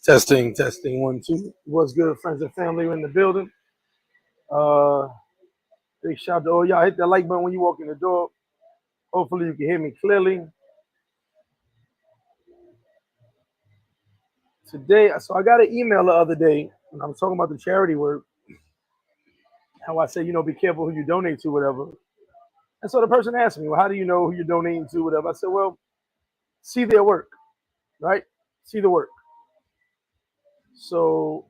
Testing, 1, 2. What's good, friends and family in the building? Big shout out to all y'all. Hit that like button when you walk in the door. Hopefully you can hear me clearly. Today, so I got an email the other day, and I was talking about the charity work. How I say, be careful who you donate to, whatever. And so the person asked me, well, how do you know who you're donating to, whatever? I said, well, see their work, right? See the work. So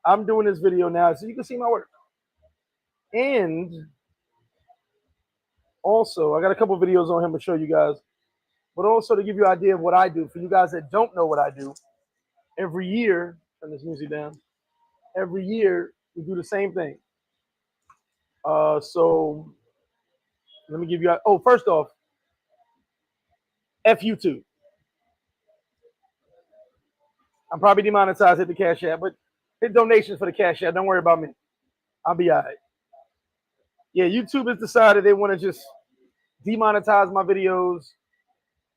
I'm doing this video now so you can see my work. And also, I got a couple of videos on him to show you guys, but also to give you an idea of what I do. For you guys that don't know what I do, every year, turn this music down, every year we do the same thing. So let me give you, first off, F you too. I'm probably demonetized at the Cash App, but hit donations for the Cash App. Don't worry about me. I'll be all right. Yeah, YouTube has decided they want to just demonetize my videos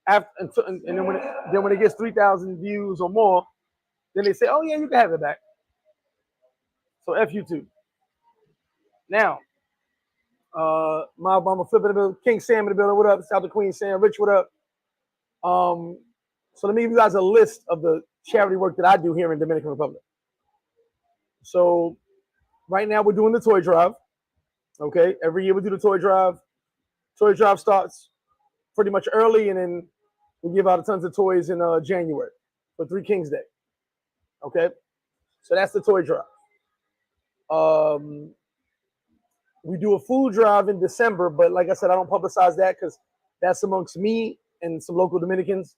after, and then when it gets 3,000 views or more, then they say, oh yeah, you can have it back. So F you too. Now, my mama flipping the bill, King Sam in the building. What up? Shout out to Queen Sam. Rich, what up? So let me give you guys a list of the charity work that I do here in Dominican Republic. So right now we're doing the toy drive. Okay, every year we do the toy drive. Toy drive starts pretty much early, and then we give out tons of toys in January for Three Kings Day. Okay, so that's the toy drive. We do a food drive in December, but like I said, I don't publicize that because that's amongst me and some local Dominicans.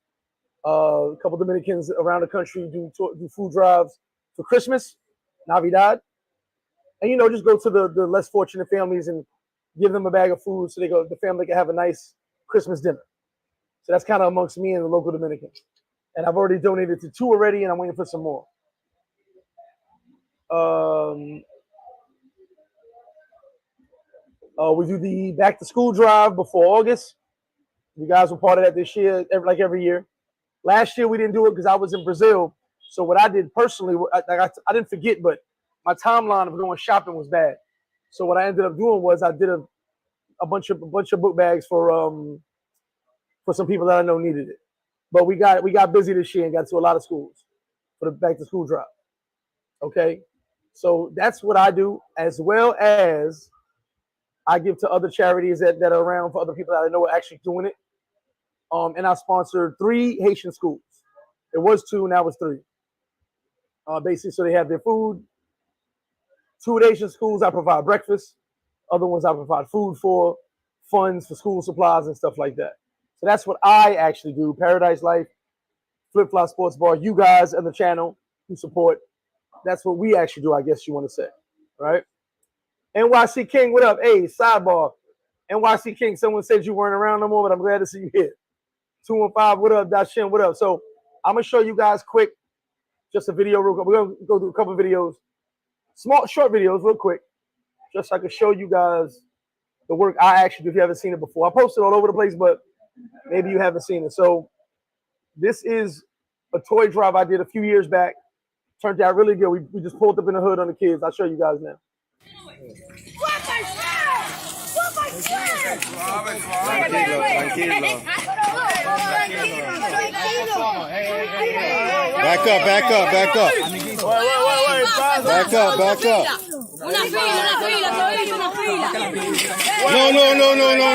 A couple Dominicans around the country do food drives for Christmas, Navidad, and just go to the less fortunate families and give them a bag of food so the family can have a nice Christmas dinner. So that's kind of amongst me and the local Dominicans. And I've already donated to 2 already, and I'm waiting for some more. We do the back to school drive before August. You guys were part of that this year, like every year. Last year we didn't do it because I was in Brazil. So what I did personally, I didn't forget, but my timeline of going shopping was bad. So what I ended up doing was I did a bunch of book bags for some people that I know needed it. But we got busy this year and got to a lot of schools for the back to school drive. Okay, so that's what I do, as well as I give to other charities that are around for other people that I know are actually doing it. And I sponsored 3 Haitian schools. It was 2, now it's 3. Basically, so they have their food. 2 Haitian schools, I provide breakfast. Other ones I provide food for, funds for school supplies and stuff like that. So that's what I actually do. Paradise Life, FlipFlop Sports Bar, you guys on the channel who support. That's what we actually do, I guess you want to say, right? NYC King, what up? Hey, sidebar. NYC King, someone said you weren't around no more, but I'm glad to see you here. 215, what up? Dashin, what up? So I'm gonna show you guys quick, just a video real quick. We're gonna go through a couple of videos, short videos real quick, just so I can show you guys the work I actually do if you haven't seen it before. I posted all over the place, but maybe you haven't seen it. So this is a toy drive I did a few years back. Turned out really good. We just pulled up in the hood on the kids. I'll show you guys now. Back up. Back up. Back up.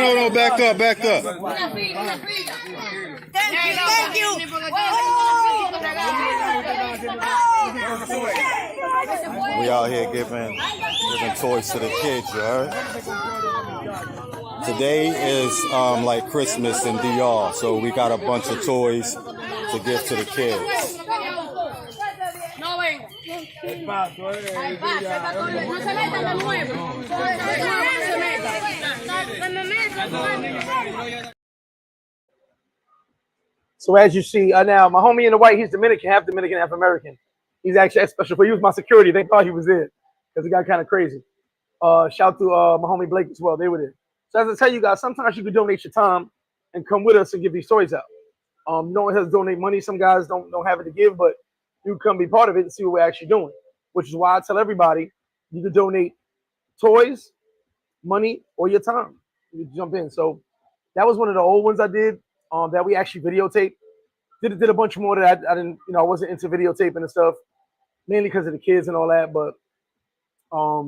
No. Back up. Thank you. We out here giving toys to the kids, you heard? Today is like Christmas in DR, so we got a bunch of toys to give to the kids. So as you see now, my homie in the white, he's Dominican, half American. He's actually special, but he was my security. They thought he was there because it got kind of crazy. Shout to my homie Blake as well. They were there. So as I tell you guys, sometimes you can donate your time and come with us and give these toys out. No one has to donate money. Some guys don't have it to give, but you can come be part of it and see what we're actually doing. Which is why I tell everybody you can donate toys, money, or your time. You can jump in. So that was one of the old ones I did that we actually videotaped. Did a bunch more that I didn't, I wasn't into videotaping and stuff, mainly because of the kids and all that. But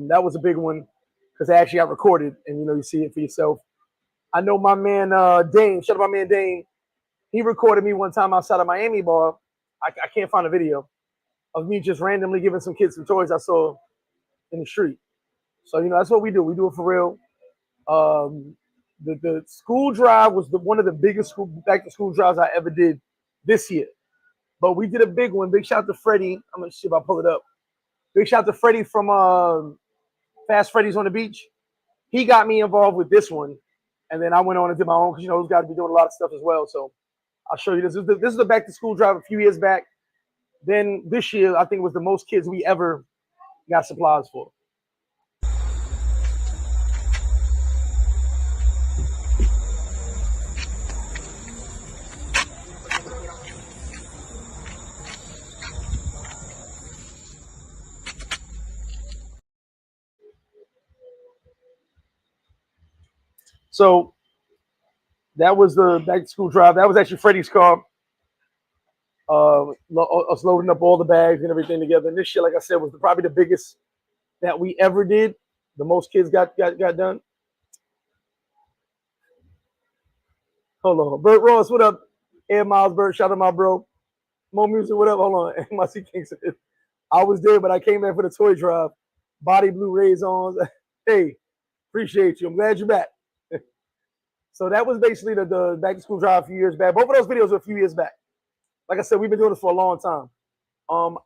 that was a big one because I actually got recorded and you see it for yourself. I know my man Dane, shout out my man Dane. He recorded me one time outside of Miami bar. I can't find a video of me just randomly giving some kids some toys I saw in the street. So that's what we do. We do it for real. The school drive was one of the biggest back to school drives I ever did this year. But we did a big one. Big shout out to Freddie. I'm gonna see if I pull it up. Big shout out to Freddie from Fast Freddy's on the Beach. He got me involved with this one, and then I went on and did my own because those guys be doing a lot of stuff as well. So I'll show you this. This is the back to school drive a few years back. Then this year, I think it was the most kids we ever got supplies for. So that was the back to school drive. That was actually Freddie's car. Us loading up all the bags and everything together. And this year, like I said, was probably the biggest that we ever did. The most kids got done. Hold on. Bert Ross, what up? Air Miles, Bert, shout out my bro. More music, what up? Hold on. MIC King said, I was there, but I came back for the toy drive. Body Blu-rays on. Hey, appreciate you. I'm glad you're back. So that was basically the back to school drive a few years back. Both of those videos were a few years back. Like I said, we've been doing this for a long time.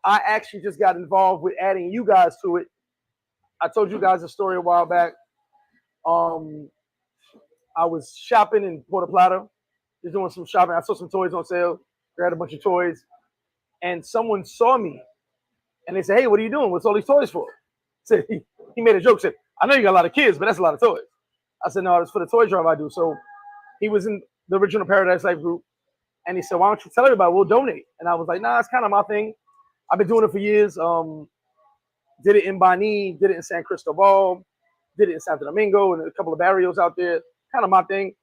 I actually just got involved with adding you guys to it. I told you guys a story a while back. I was shopping in Puerto Plata, just doing some shopping. I saw some toys on sale, grabbed a bunch of toys, and someone saw me, and they said, "Hey, what are you doing? What's all these toys for?" Said he made a joke, said, "I know you got a lot of kids, but that's a lot of toys." I said, "No, it's for the toy drive I do." So he was in the original Paradise Life group, and he said, "Why don't you tell everybody? We'll donate." And I was like, "Nah, it's kind of my thing. I've been doing it for years. Did it in Bani, did it in San Cristobal, did it in Santo Domingo, and a couple of barrios out there. Kind of my thing."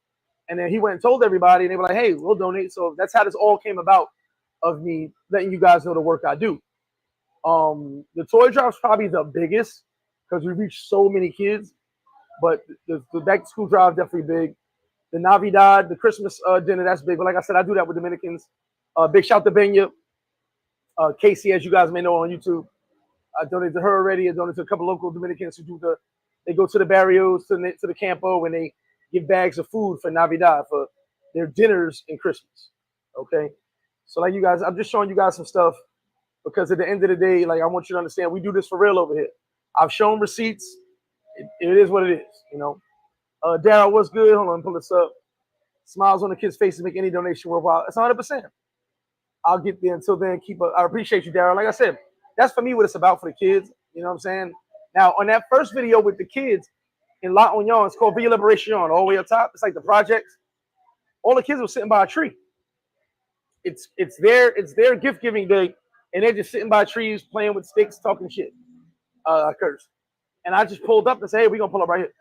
And then he went and told everybody, and they were like, "Hey, we'll donate." So that's how this all came about, of me letting you guys know the work I do. The toy drive's probably the biggest because we reached so many kids. But the back to school drive definitely big. The Navidad, the Christmas dinner, that's big. But like I said, I do that with Dominicans. Big shout to Benya. Casey, as you guys may know on YouTube. I donated to her already. I donated to a couple local Dominicans who they go to the barrios, to the campo, and they give bags of food for Navidad, for their dinners in Christmas. Okay? So like you guys, I'm just showing you guys some stuff because at the end of the day, like I want you to understand, we do this for real over here. I've shown receipts. It is what it is, Daryl, what's good? Hold on, pull this up. Smiles on the kids' faces make any donation worthwhile. It's 100%. I'll get there. Until then, I appreciate you, Daryl. Like I said, that's for me what it's about for the kids. You know what I'm saying? Now, on that first video with the kids in La Union, it's called Villa Liberation, all the way up top. It's like the projects. All the kids were sitting by a tree. It's their gift giving day, and they're just sitting by trees, playing with sticks, talking shit. I curse. And I just pulled up and said, "Hey, we're gonna pull up right here."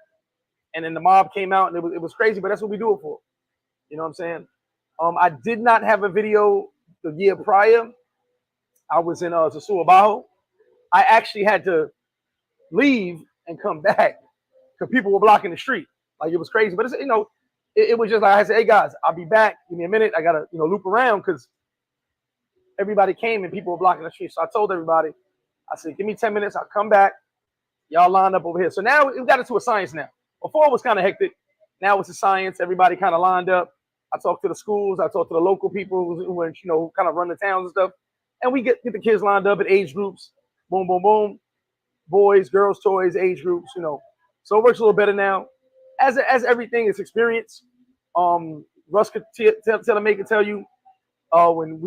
And then the mob came out, and it was crazy, but that's what we do it for. You know what I'm saying? I did not have a video the year prior. I was in Sosua. I actually had to leave and come back because people were blocking the street. Like, it was crazy. But it was just like I said, "Hey guys, I'll be back. Give me a minute. I gotta loop around," because everybody came and people were blocking the street. So I told everybody, I said, "Give me 10 minutes. I'll come back. Y'all lined up over here." So now we got into a science now. Before it was kind of hectic. Now it's a science. Everybody kind of lined up. I talked to the schools. I talked to the local people who kind of run the towns and stuff. And we get the kids lined up at age groups. Boom, boom, boom. Boys, girls, toys, age groups. So it works a little better now. As everything is experience. Russ could tell you. When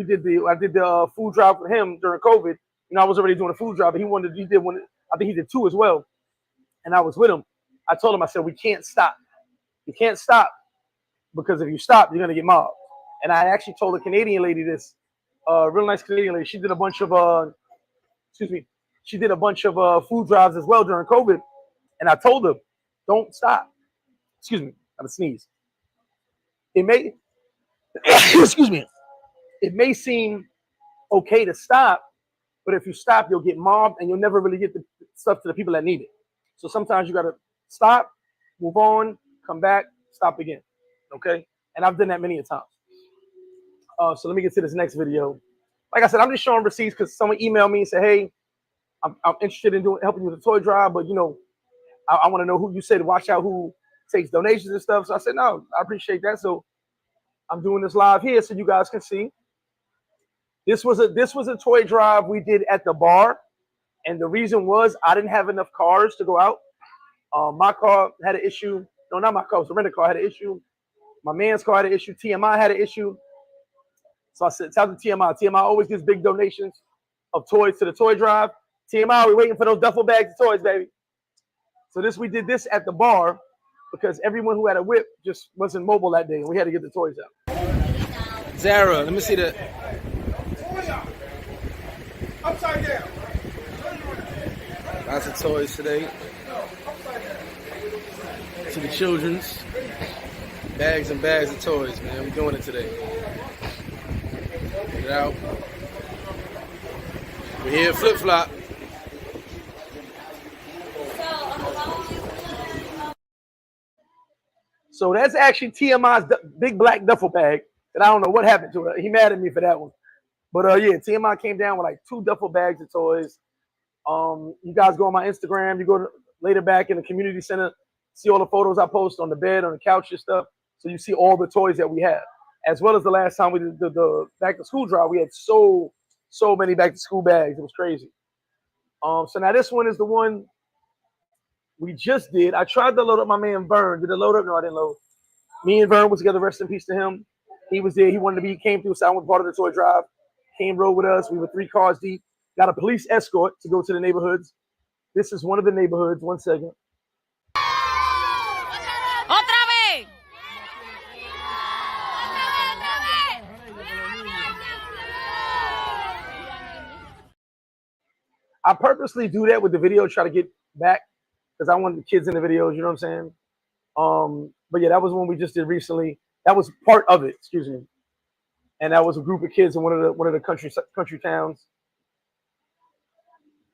I did the food drive with him during COVID. I was already doing a food drive, but he did one. I think he did two as well. And I was with him. I told him, I said, "We can't stop. You can't stop because if you stop, you're gonna get mobbed." And I actually told a Canadian lady this real nice Canadian lady. She did a bunch of excuse me. She did a bunch of food drives as well during COVID, and I told her, don't stop. Excuse me, I'm a sneeze. It may excuse me. It may seem okay to stop, but if you stop, you'll get mobbed and you'll never really get the stuff to the people that need it. So sometimes you gotta stop, move on, come back, stop again. Okay? And I've done that many a times. So let me get to this next video. Like I said, I'm just showing receipts because someone emailed me and said, hey, I'm interested in helping you with the toy drive, but you know, I want to know who you said watch out who takes donations and stuff. So I said, no, I appreciate that. So I'm doing this live here so you guys can see. This was a toy drive we did at the bar, and the reason was I didn't have enough cars to go out. My car had an issue. No, not my car. It was a rental car had an issue. My man's car had an issue. TMI had an issue. So I said, tell the TMI. TMI always gives big donations of toys to the toy drive. TMI, we're waiting for those duffel bags of toys, baby. So we did this at the bar because everyone who had a whip just wasn't mobile that day, and we had to get the toys out. Zara, let me see that. Upside down. Lots of toys today. To the children's. Bags and bags of toys, man. We're doing it today. Get it out. We're here at FlipFlop. So that's actually TMI's big black duffel bag, and I don't know what happened to it. He mad at me for that one. But yeah, TMI came down with like 2 duffel bags of toys. You guys go on my Instagram. You go later back in the community center, see all the photos I post on the bed, on the couch and stuff. So you see all the toys that we have, as well as the last time we did the back to school drive. We had so many back to school bags. It was crazy. So now this one is the one we just did. I tried to load up my man Vern. Did it load up? No, I didn't load. Me and Vern was together. Rest in peace to him. He was there. He wanted to be. He came through. So I was part of the toy drive. Came rode with us. We were 3 cars deep. Got a police escort to go to the neighborhoods. This is one of the neighborhoods. One second. Otra vez. I purposely do that with the video, try to get back because I want the kids in the videos. You know what I'm saying? But yeah, that was one we just did recently. That was part of it. Excuse me. And that was a group of kids in one of the country towns.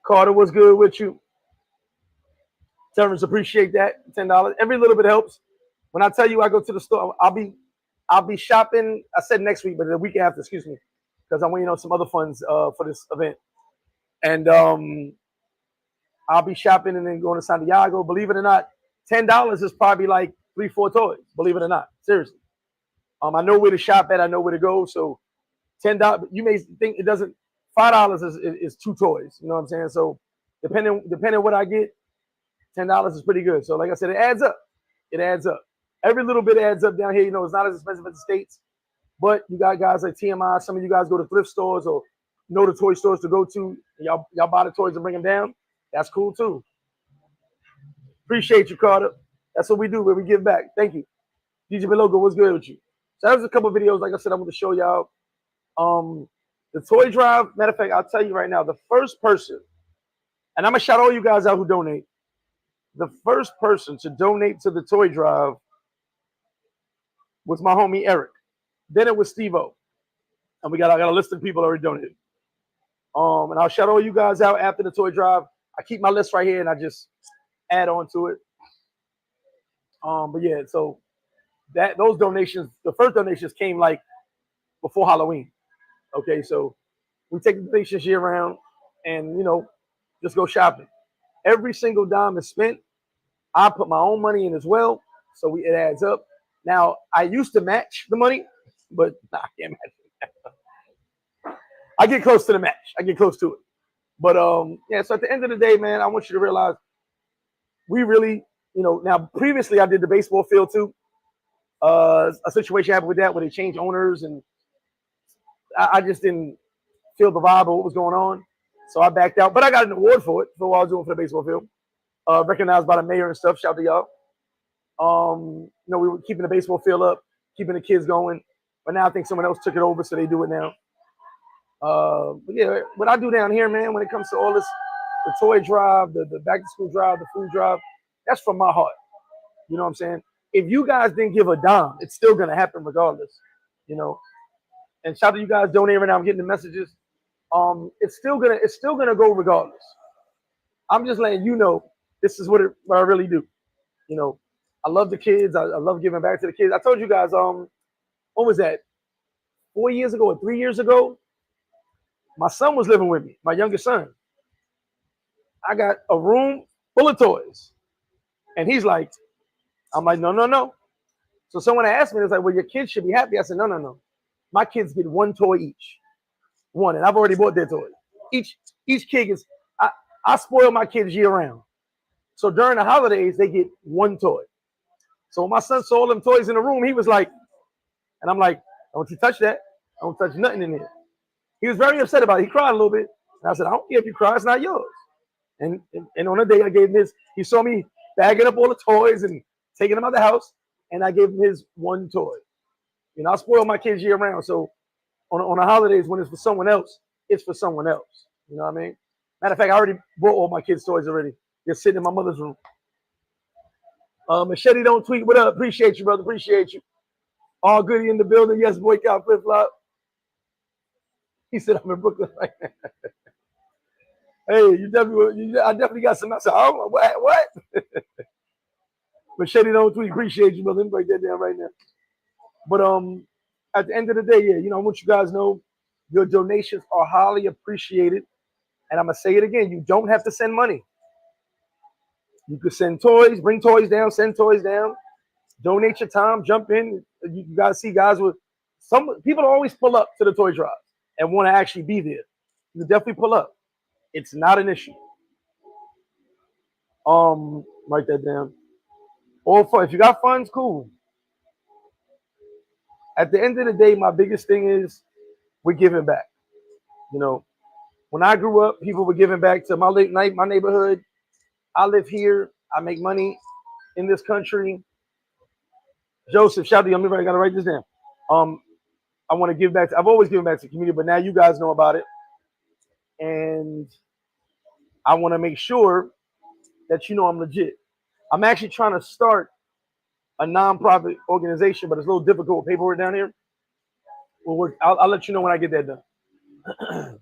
Carter, was good with you? Terrence, appreciate that. $10. Every little bit helps. When I tell you I go to the store, I'll be shopping. I said next week, but the week after, excuse me, because I'm waiting on some other funds for this event. And I'll be shopping and then going to Santiago. Believe it or not, $10 is probably like 3-4 toys. Believe it or not, seriously. I know where to shop at. I know where to go. So $10. You may think it doesn't. $5 is 2 toys. You know what I'm saying? So depending what I get, $10 is pretty good. So like I said, it adds up. It adds up. Every little bit adds up down here. You know, it's not as expensive as the States, but you got guys like TMI. Some of you guys go to thrift stores or know the toy stores to go to. Y'all buy the toys and bring them down. That's cool too. Appreciate you, Carter. That's what we do, where we give back. Thank you. DJ Belogo, what's good with you? So that was a couple of videos. Like I said, I'm going to show y'all. The toy drive, matter of fact, I'll tell you right now, the first person, and I'm going to shout all you guys out who donate. The first person to donate to the toy drive was my homie Eric. Then it was Steve-O. And I got a list of people already donated. And I'll shout all you guys out after the toy drive. I keep my list right here and I just add on to it. But yeah, so those donations, the first donations came like before Halloween. Okay, so we take the donations year round and, you know, just go shopping. Every single dime is spent. I put my own money in as well, so it adds up. Now, I used to match the money, but I can't match it. I get close to the match. I get close to it. But, yeah, so at the end of the day, man, I want you to realize we really, you know, now previously I did the baseball field too. A situation happened with that where they changed owners, and I just didn't feel the vibe of what was going on. So I backed out, but I got an award for it for what I was doing for the baseball field. Recognized by the mayor and stuff. Shout out to y'all. You know, we were keeping the baseball field up, keeping the kids going. But now I think someone else took it over, so they do it now. But yeah, what I do down here, man, when it comes to all this, the toy drive, the back to school drive, the food drive, that's from my heart. You know what I'm saying? If you guys didn't give a dime, it's still gonna happen regardless. You know. And shout out to you guys donating right now. I'm getting the messages. It's still gonna go regardless. I'm just letting you know this is what I really do. You know, I love the kids. I love giving back to the kids. I told you guys, what was that? 4 years ago or 3 years ago, my son was living with me, my youngest son. I got a room full of toys. And he's like, I'm like, no. So someone asked me, it's like, well, your kids should be happy. I said, no. My kids get one toy each. One, and I've already bought their toys. Each kid gets, I spoil my kids year round. So during the holidays, they get one toy. So when my son saw all them toys in the room, he was like, and I'm like, don't you touch that. I don't touch nothing in there. He was very upset about it. He cried a little bit. And I said, I don't care if you cry, it's not yours. And on the day I gave him his, he saw me bagging up all the toys and taking them out of the house, and I gave him his one toy. You know, I spoil my kids year round. So on the holidays, when it's for someone else, it's for someone else. You know what I mean? Matter of fact, I already bought all my kids' toys already. They're sitting in my mother's room. Machete don't tweet. What up? Appreciate you, brother. Appreciate you. All goody in the building. Yes, boy, out FlipFlop. He said, I'm in Brooklyn right now. Hey, I definitely got some. I said, oh, what? Machete don't tweet. Appreciate you, brother. Let me break that down right now. But at the end of the day, yeah, you know, I want you guys to know your donations are highly appreciated. And I'm going to say it again. You don't have to send money. You could send toys, bring toys down, send toys down, donate your time, jump in. You got to see guys with some people always pull up to the toy drive and want to actually be there. You definitely pull up. It's not an issue. Write that down. All fun. If you got funds, cool. At the end of the day, my biggest thing is we're giving back. You know, when I grew up, people were giving back to my neighborhood. I live here. I make money in this country. Joseph, shout out to you. I got to write this down. I want to give back. I've always given back to the community, but now you guys know about it. And I want to make sure that you know I'm legit. I'm actually trying to start a nonprofit organization, but it's a little difficult with paperwork down here. Well, I'll let you know when I get that done.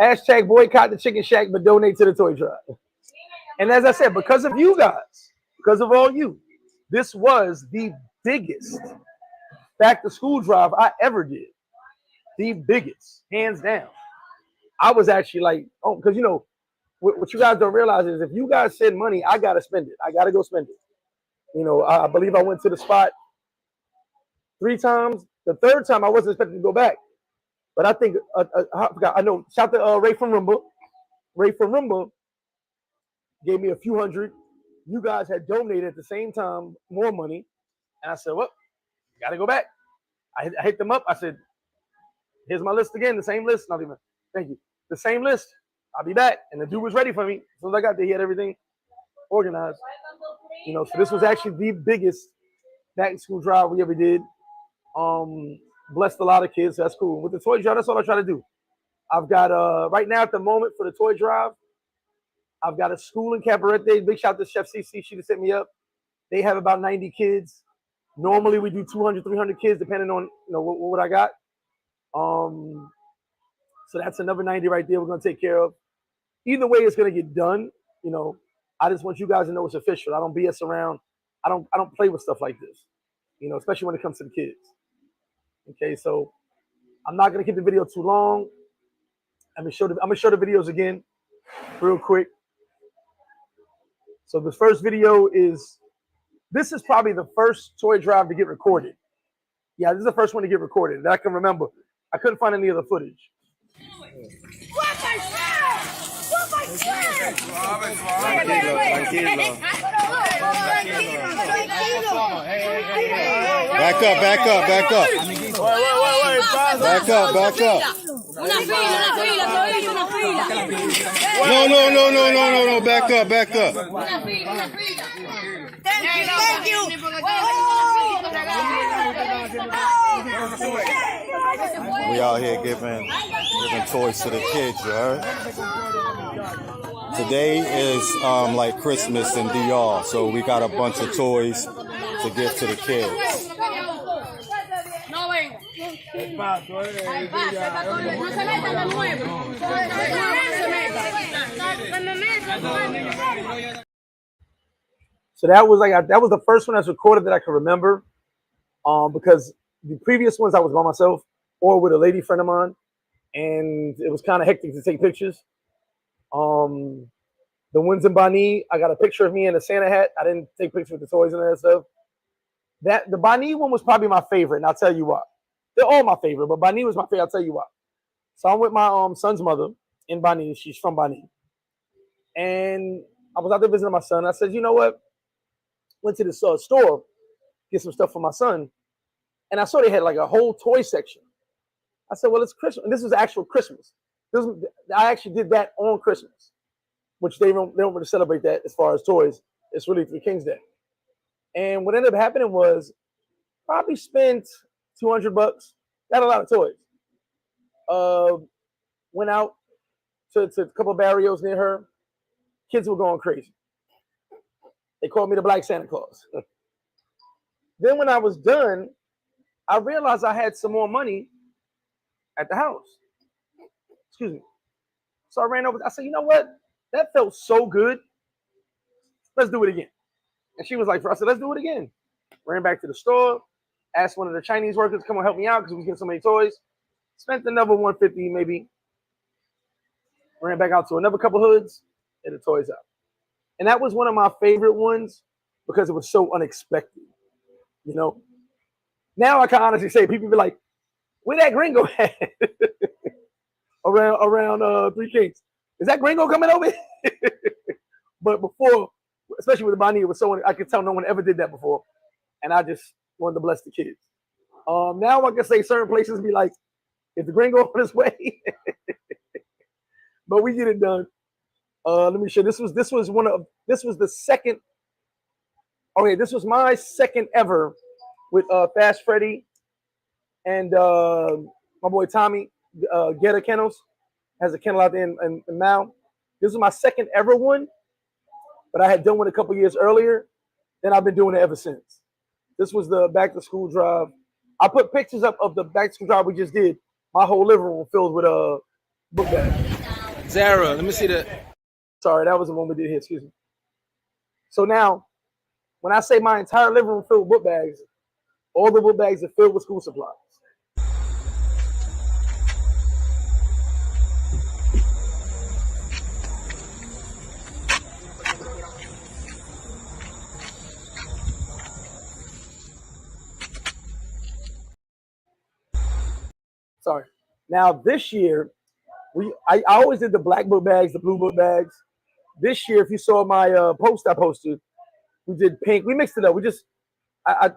Hashtag boycott the chicken shack, but donate to the toy drive. And as I said, because of you guys, because of all you, this was the biggest back to school drive I ever did. The biggest, hands down. I was actually like, oh, because you know, what you guys don't realize is if you guys send money, I got to spend it. I got to go spend it. You know, I believe I went to the spot 3 times. The third time I wasn't expecting to go back. But I think, I forgot, I know, shout out to Ray from Rumba. Ray from Rumba gave me a few hundred. You guys had donated at the same time more money. And I said, well, got to go back. I hit them up. I said, here's my list again, the same list. Not even, thank you. The same list. I'll be back. And the dude was ready for me. As soon as I got there, he had everything organized. You know, so this was actually the biggest back to school drive we ever did. Blessed a lot of kids. So that's cool. With the toy drive, that's all I try to do. I've got right now at the moment for the toy drive, I've got a school in Cabarete. Big shout out to Chef CC. She just hit me up. They have about 90 kids. Normally we do 200, 300 kids, depending on what I got. So that's another 90 right there. We're gonna take care of. Either way, it's gonna get done. You know, I just want you guys to know it's official. I don't BS around. I don't play with stuff like this. You know, especially when it comes to the kids. Okay, so I'm not gonna keep the video too long. I'm gonna show the videos again, real quick. So the first video is. This is probably the first toy drive to get recorded. Yeah, this is the first one to get recorded that I can remember. I couldn't find any other footage. Back up. Back up. Back up. No. Back up. Thank you. We out here giving toys to the kids, you heard? Today is like Christmas in DR, so we got a bunch of toys to give to the kids. So that was that was the first one that's recorded that I can remember, because the previous ones I was by myself or with a lady friend of mine, and it was kind of hectic to take pictures. The ones in Bani, I got a picture of me in a Santa hat. I didn't take pictures with the toys and that stuff. The Bani one was probably my favorite, and I'll tell you why. They're all my favorite, but Bani was my favorite. I'll tell you why. So I'm with my son's mother in Bani. She's from Bani, and I was out there visiting my son. I said, you know what? Went to this store, get some stuff for my son, and I saw they had like a whole toy section. I said, well, it's Christmas. And this was actual Christmas. I actually did that on Christmas, which they don't really celebrate that as far as toys. It's really Three Kings Day. And what ended up happening was probably spent $200. Got a lot of toys. Went out to a couple of barrios near her. Kids were going crazy. They called me the Black Santa Claus. Then when I was done, I realized I had some more money at the house. Excuse me. So I ran over. I said, you know what? That felt so good. Let's do it again. And she was like, I said, let's do it again. Ran back to the store, asked one of the Chinese workers to come and help me out because we was getting so many toys. Spent another $150 maybe. Ran back out to another couple hoods and the toys out. And that was one of my favorite ones because it was so unexpected. You know? Now I can honestly say, people be like, where that gringo at? around Three Kings. Is that gringo coming over? But before, especially with the Bonnie, it was so I could tell no one ever did that before. And I just wanted to bless the kids. Now I can say certain places be like, is the gringo on his way? But we get it done. Let me show you. This was the second. Okay, this was my second ever with Fast Freddy and my boy Tommy Geta Kennels has a kennel out there in Mal. This was my second ever one, but I had done one a couple years earlier. Then I've been doing it ever since. This was the back to school drive. I put pictures up of the back to school drive we just did. My whole living room filled with book bags. Zara, let me see that. Sorry, that was the one we did here. Excuse me. So now, when I say my entire living room filled with book bags, all the book bags are filled with school supplies. Sorry. Now this year, I always did the black book bags, the blue book bags. This year, if you saw my post I posted, we did pink. We mixed it up. I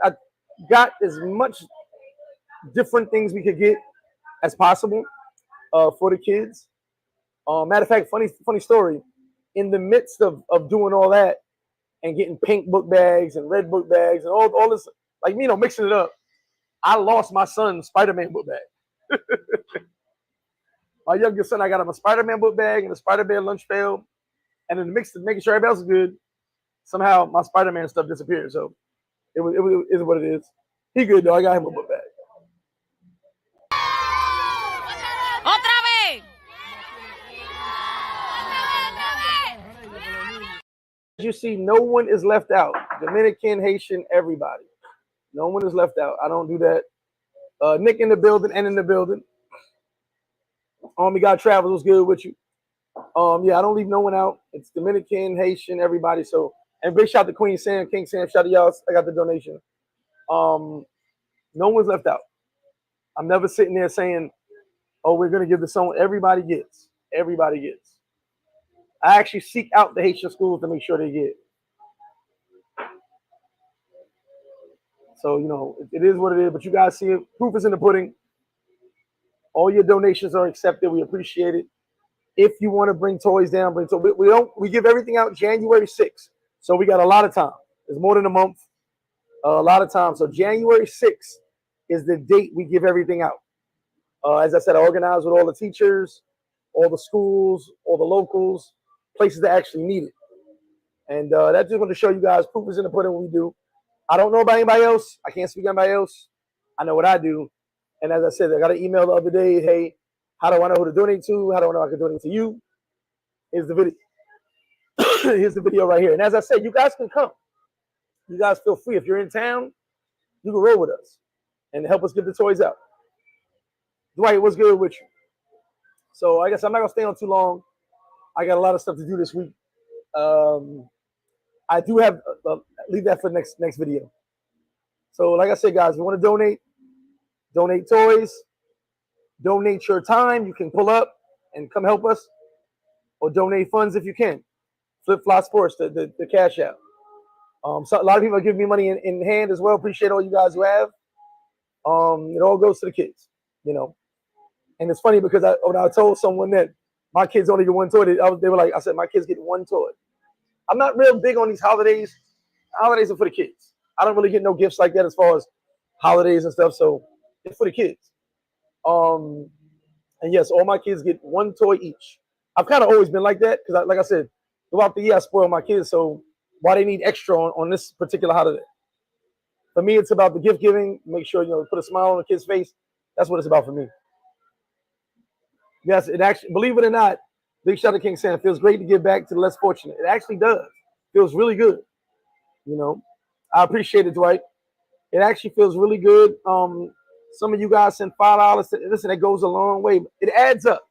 got as much different things we could get as possible for the kids. Matter of fact, funny story. In the midst of doing all that and getting pink book bags and red book bags and all this, like me, mixing it up, I lost my son's Spider-Man book bag. My youngest son, I got him a Spider-Man book bag and a Spider-Man lunch pail, and in the mix of making sure everybody else is good, somehow my Spider-Man stuff disappeared. So it is what it is. He good though. I got him a book bag. Otra vez. As you see, no one is left out. Dominican, Haitian, everybody. No one is left out. I don't do that. Nick in the building and in the building. God Travels was good with you. Yeah, I don't leave no one out. It's Dominican, Haitian, everybody. So, and big shout to Queen Sam, King Sam. Shout to y'all. I got the donation. No one's left out. I'm never sitting there saying, "Oh, we're gonna give this someone." Everybody gets. Everybody gets. I actually seek out the Haitian schools to make sure they get. So it is what it is. But you guys see it. Proof is in the pudding. All your donations are accepted. We appreciate it. If you want to bring toys down, bring toys. We give everything out January 6th. So we got a lot of time. It's more than a month. A lot of time. So January 6th is the date we give everything out. As I said, I organize with all the teachers, all the schools, all the locals, places that actually need it. And that's just going to show you guys proof is in the pudding what we do. I don't know about anybody else. I can't speak on anybody else. I know what I do. And as I said, I got an email the other day. Hey, how do I know who to donate to? How do I know I can donate to you? Here's the video. Here's the video right here. And as I said, you guys can come. You guys feel free. If you're in town, you can roll with us and help us get the toys out. Dwight, what's good with you? So I guess I'm not gonna stay on too long. I got a lot of stuff to do this week. I do have leave that for next video. So like I said, guys, if you want to donate toys, donate your time. You can pull up and come help us, or donate funds if you can. FlipFlop Sports, the cash out. So a lot of people are giving me money in hand as well. Appreciate all you guys who have. It all goes to the kids, you know. And it's funny because when I told someone that my kids only get one toy, they were like, I said, my kids get one toy. I'm not real big on these holidays. Holidays are for the kids. I don't really get no gifts like that as far as holidays and stuff. So it's for the kids. And yes, all my kids get one toy each. I've kind of always been like that because, like I said, throughout the year I spoil my kids. So why they need extra on this particular holiday? For me, it's about the gift giving. Make sure, you know, put a smile on the kid's face. That's what it's about for me. Yes, it actually, believe it or not, big shout out to King Sam. It feels great to give back to the less fortunate. It actually does. Feels really good. You know, I appreciate it, Dwight. It actually feels really good. Some of you guys send $5. Listen, that goes a long way. It adds up.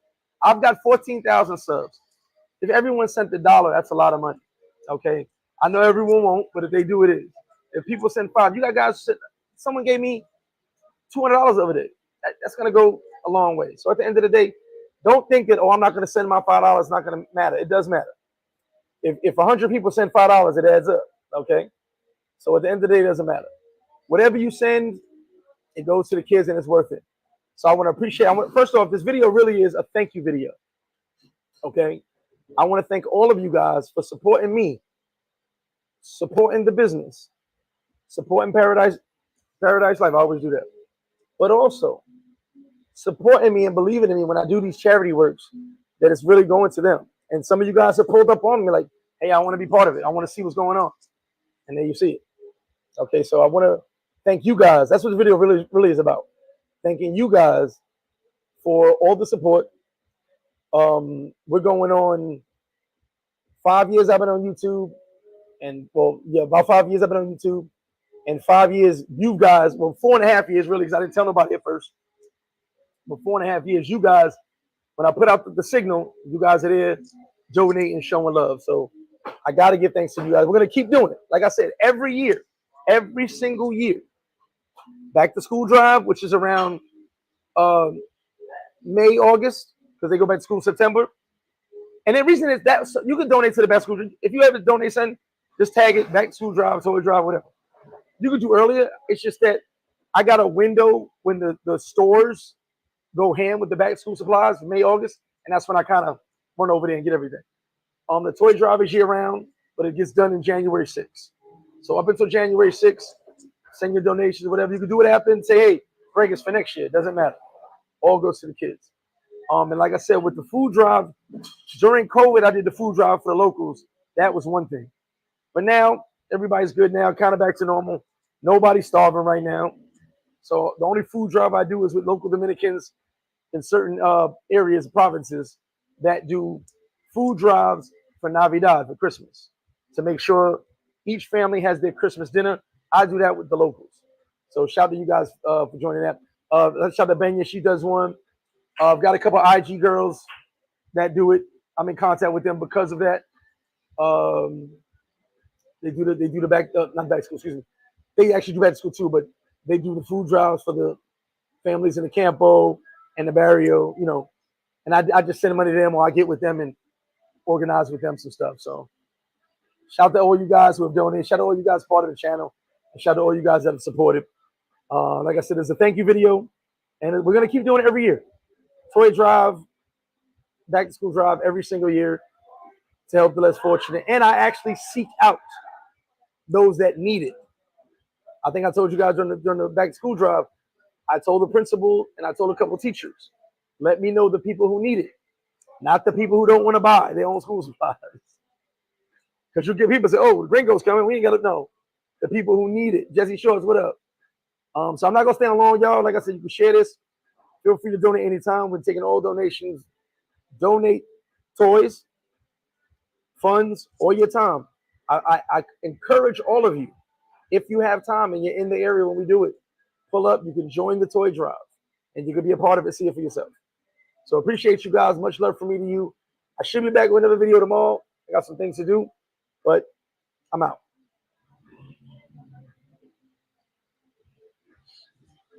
I've got 14,000 subs. If everyone sent $1, that's a lot of money. Okay, I know everyone won't, but if they do, it is. If people send $5, you got guys. Someone gave me $200 over there. That's gonna go a long way. So at the end of the day, don't think that, oh, I'm not gonna send my $5. It's not gonna matter. It does matter. If 100 people send $5, it adds up. Okay, so at the end of the day, it doesn't matter. Whatever you send, it goes to the kids and it's worth it. So I want to appreciate. First off, this video really is a thank you video. Okay, I want to thank all of you guys for supporting me, supporting the business, supporting Paradise Life. I always do that, but also supporting me and believing in me when I do these charity works, that it's really going to them. And some of you guys have pulled up on me like, hey, I want to be part of it. I want to see what's going on. And then you see it. Okay, so I want to thank you guys. That's what the video really is about. Thanking you guys for all the support. We're going on 5 years I've been on YouTube. And, well, yeah, about 5 years I've been on YouTube. And 5 years, you guys, well, 4.5 years really, because I didn't tell nobody at first. But 4.5 years, you guys, when I put out the signal, you guys are there donating, showing love. So I got to give thanks to you guys. We're going to keep doing it. Like I said, every year, every single year. Back to school drive, which is around May, August, because they go back to school in September. And the reason is that so you can donate to the back to school. If you have a donation, just tag it, back to school drive, toy drive, whatever. You could do earlier. It's just that I got a window when the stores go ham with the back to school supplies, May, August, and that's when I kind of run over there and get everything. The toy drive is year round, but it gets done in January 6th. So up until January 6th, send your donations, whatever. You can do it after and say, hey, Greg, it's for next year. It doesn't matter. All goes to the kids. And like I said, with the food drive, during COVID, I did the food drive for the locals. That was one thing. But now, everybody's good now, kind of back to normal. Nobody's starving right now. So the only food drive I do is with local Dominicans in certain areas, provinces, that do food drives for Navidad, for Christmas, to make sure each family has their Christmas dinner. I do that with the locals. So shout out to you guys for joining that. Shout out to Benya, she does one. I've got a couple of IG girls that do it. I'm in contact with them because of that. They do the back, not back to school, excuse me. They actually do back to school too, but they do the food drives for the families in the Campo and the Barrio, you know. And I just send money to them, or I get with them and organize with them some stuff. So shout out to all you guys who have donated. Shout out to all you guys part of the channel. And shout out to all you guys that have supported. Like I said, there's a thank you video, and we're gonna keep doing it every year. Toy drive, back to school drive every single year to help the less fortunate. And I actually seek out those that need it. I think I told you guys during the back to school drive, I told the principal and I told a couple teachers, let me know the people who need it, not the people who don't want to buy their own school supplies. Because you get people say, oh, the gringo's coming, we ain't got to know. The people who need it. Jesse Shorts, what up? So I'm not going to stay on long, y'all. Like I said, you can share this. Feel free to donate anytime. We're taking all donations. Donate toys, funds, or your time. I encourage all of you, if you have time and you're in the area when we do it, pull up, you can join the toy drive, and you can be a part of it, see it for yourself. So appreciate you guys. Much love from me to you. I should be back with another video tomorrow. I got some things to do, but I'm out.